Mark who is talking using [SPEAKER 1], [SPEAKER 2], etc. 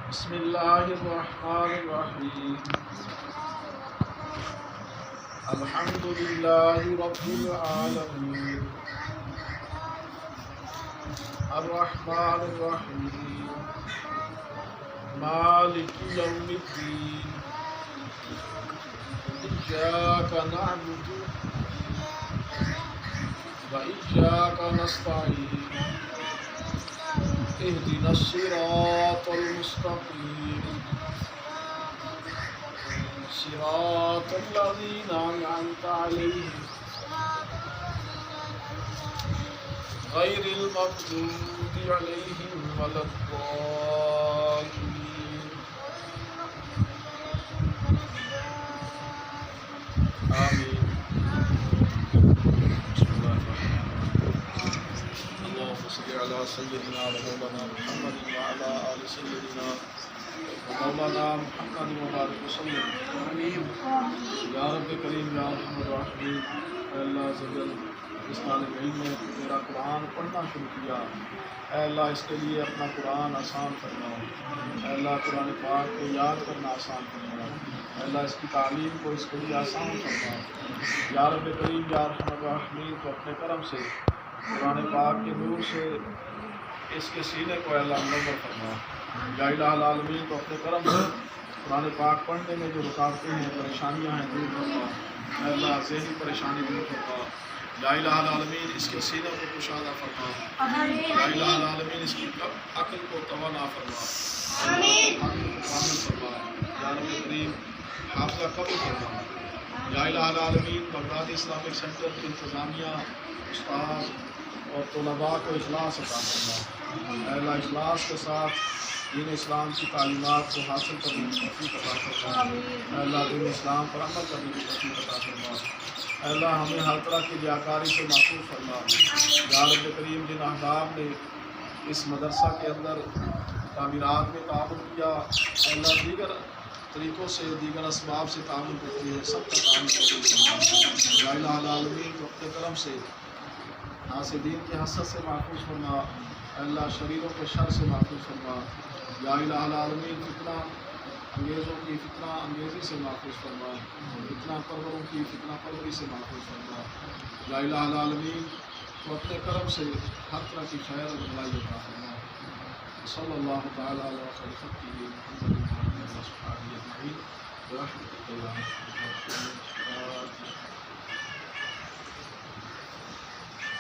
[SPEAKER 1] بسم اللہ الرحمن الرحیم الحمد للہ رب العالمین الرحمن الرحیم مالک یوم الدین ایاک نعبد و ایاک نستعین اهدنا الصراط المستقيم صراط الذين أنعمت عليهم غير المغضوب عليهم ولا الضالين آمين. على سيدنا ومولانا محمد وعلى آل سيدنا ومولانا محمد وبارك وسلم آمين. یا رب کریم یا ارحم الراحمین، اے اللہ عز و جل اس طالب علم نے میرا قرآن پڑھنا شروع کیا، اے اللہ اس کے لیے اپنا قرآن آسان فرما، اے اللہ قرآن پاک کو یاد کرنا آسان فرما، اے اللہ اس کی تعلیم کو اس کے لیے آسان فرما. یا رب کریم یا ارحم الراحمین، تو اپنے کرم سے قرآن پاک کے نور سے اس کے سینے کو اے اللہ منور فرما. یا الہ العالمین، تو اپنے کرم سے قرآن پاک پڑھنے میں جو رکاوٹیں ہیں، پریشانیاں ہیں، دور فرما. اے اللہ ذہنی پریشانی دور فرما. یا الہ العالمین اس کے سینے کو کشادہ فرما. یا الہ العالمین اس کی عقل کو توانا فرما، عقل کو کامل فرما. یا رب کریم حافظہ قبول فرما. یا الہ العالمین بغداد اسلامک سینٹر کی انتظامیہ، استاد اور طلباء کو اخلاص عطا فرما. اے اللہ اخلاص کے ساتھ دین اسلام کی تعلیمات کو حاصل کرنے کی توفیق عطا فرما. اے اللہ دین اسلام پر عمل کرنے کی توفیق عطا فرما. اے اللہ ہمیں ہر طرح کی ریاکاری سے محفوظ فرما. یا رب کریم جن احباب نے اس مدرسہ کے اندر تعمیرات میں تعاون کیا، اے اللہ دیگر طریقوں سے، دیگر اسباب سے تعاون کرتے ہیں، سب کا تعاون قبول فرما. یا الہ العالمین تو اپنے کرم سے حاسدین کی حسد سے محفوظ فرما. اے اللہ شریروں کے شر سے محفوظ فرما. یا الہ العالمین فتنہ انگیزوں کی فتنہ انگیزی سے محفوظ فرما. فتنہ پروروں کی فتنہ پروری سے محفوظ فرما. یا الہ العالمین تو اپنے کرم سے ہر طرح کی خیر اور بھلائی عطا فرما. صلی اللہ تعالیٰ علیہ خلقتہ محمد و صحبہ اجمعین برحمتک یا ارحم الراحمین.